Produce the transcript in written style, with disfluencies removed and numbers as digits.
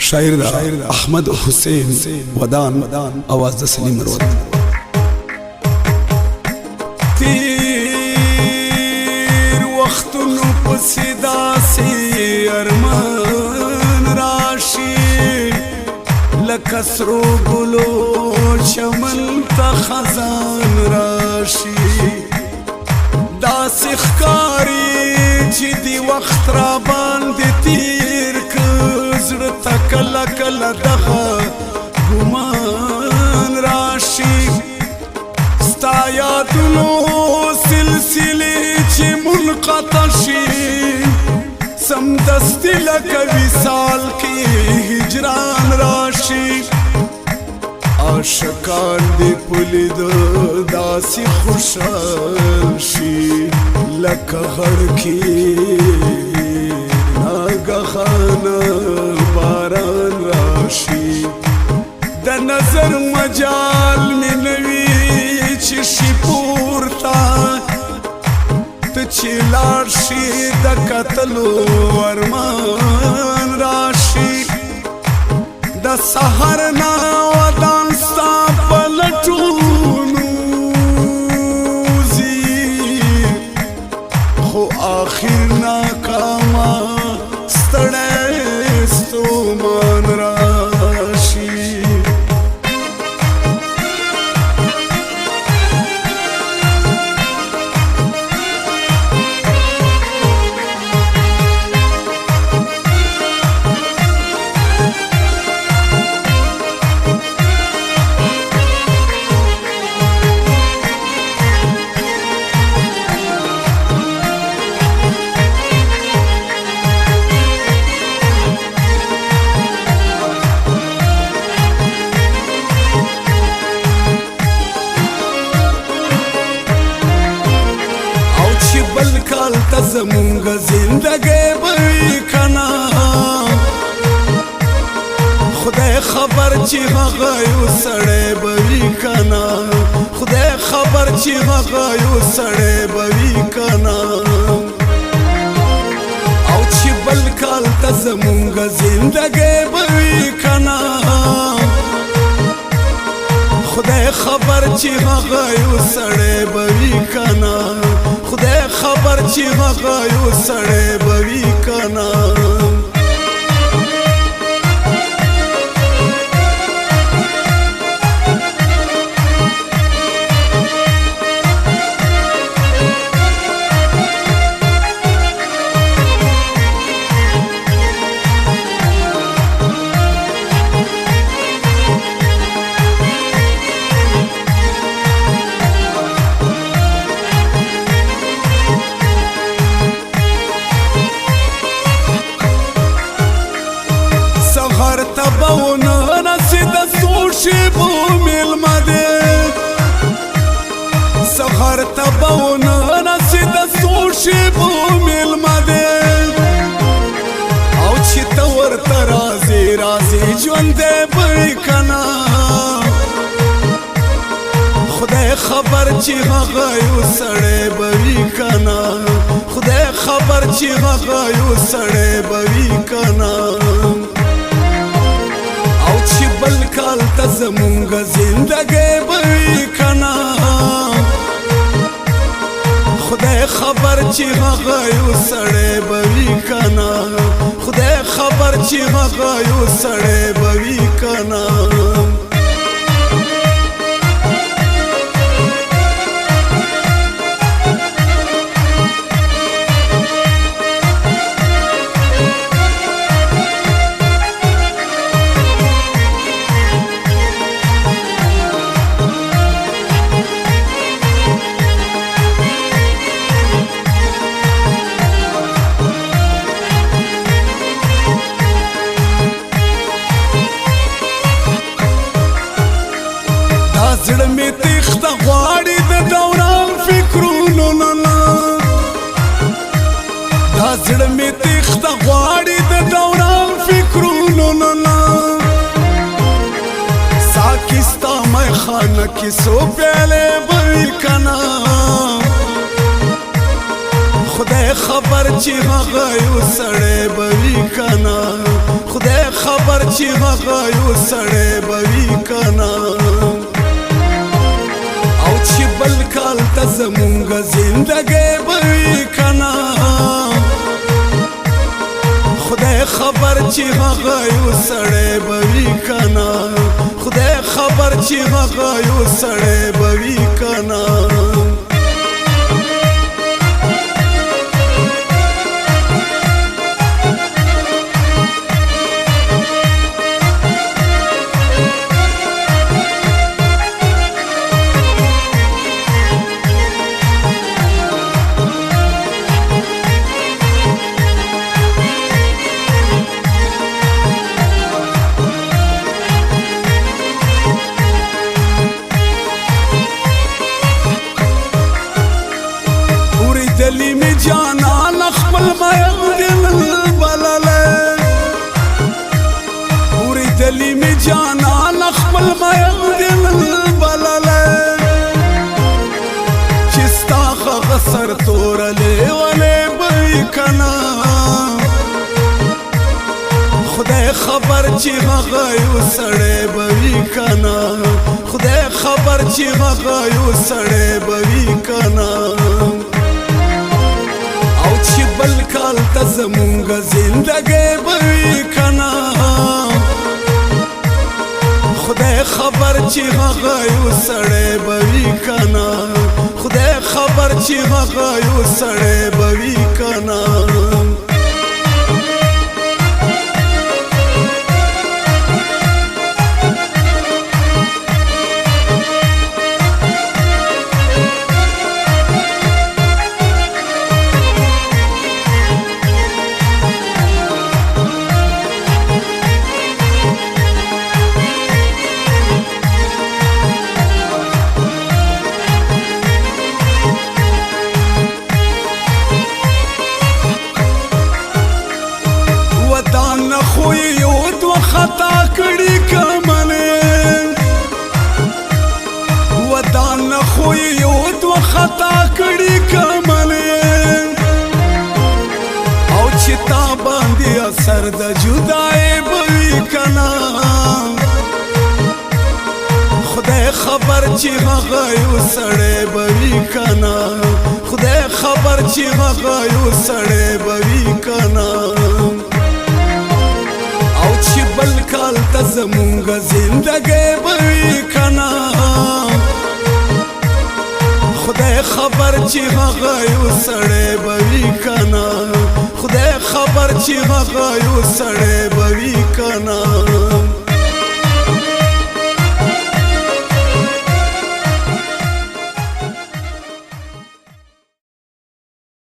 شاعر دا احمد حسین ودان آواز دا سلیم مروت. تیر وختونو پسې داسې ارمان راشي لکه سرو ګلو چمن ته خزان راشي داسې ښکاري چې دی وخت را باندې تیر که زړه ته کله کله دغه ګمان راشي ستا یادونو سلسلې چې منقطع شي سمدستي لکه وصال کې هجران راشي عاشقان دې په لیدو داسې خوشحال شي لکه غړکې ناګهانه باران راشي د نظر مجال مې نه وي چې شي پورته ته چې لاړ شي د کتلو ارمان راشي د سحر نه ودان ستا په لټونو ځي خو آخر ناکامه ستړی ستومان راشي تا زمونږ زندګۍ به وي کنه خدای خبر چې هغه یو سړی به وي کنه خدای خبر چې هغه یو سړی به وي کنه او چې بل کال ته زمونږ زندګۍ به وي کنه خدای خبر چې هغه یو سړی به وي کنه خدای خبر چې هغه یو سړی به وي کنه تباونه نسی د سوشي بو ملما دې سحر تباونه نسی د سوشي بو ملما دې او چې تور ترازي رازي ژوند دې بې کنا خدای خبر چې هغه یو سړی به وي کنا خدای خبر چې هغه یو سړی به وي کنا بل کال ته زمونږ زندګۍ به وي کنه خدای خبر چې هغه یو سړی به وي کنه خدای خبر چې هغه یو سړی به وي کنه زړه مې تخته غواړي د دوران فکرونو نه دا زړه مې تخته غواړي د دوران فکرونو نه ساکي ستا میخانه کې څو پیالې به وي کنه خدای خبر چې هغه یو سړی به وي کنه خدای خبر چې هغه یو سړی به وي کنه او چې بل کال ته زمونږ زندګۍ به وي کنه خدای خبر چې هغه یو سړی به وي کنه خدای خبر چې هغه یو سړی به وي کنه دلی می جانان خپل میم دل بلله پوری دلی می جانان خپل میم دل بلله چستا غسر تورلې ولې بې کنا خدای خبر چې هغه یو سړی به وي کنا خدای خبر چې هغه یو سړی به وي کنا بل کال ته زمونږ زندګۍ به وي کنه خدای خبر چې هغه یو سړی به وي کنه خدای خبر چې هغه یو سړی به وي کنه خو یو دو خطا کړي کمنه ودان خو یو دو خطا کړي کمنه او چې تا باندې اثر د جدای بوي کنا خدای خبر چې هغه یو سړی بوي کنا خدای خبر چې هغه یو سړی بوي کنا چې بل کال ته زمونږ زندګۍ به وي کنه خدای خبر چې هغه یو سړی به وي کنه خدای خبر چې هغه یو سړی به وي کنه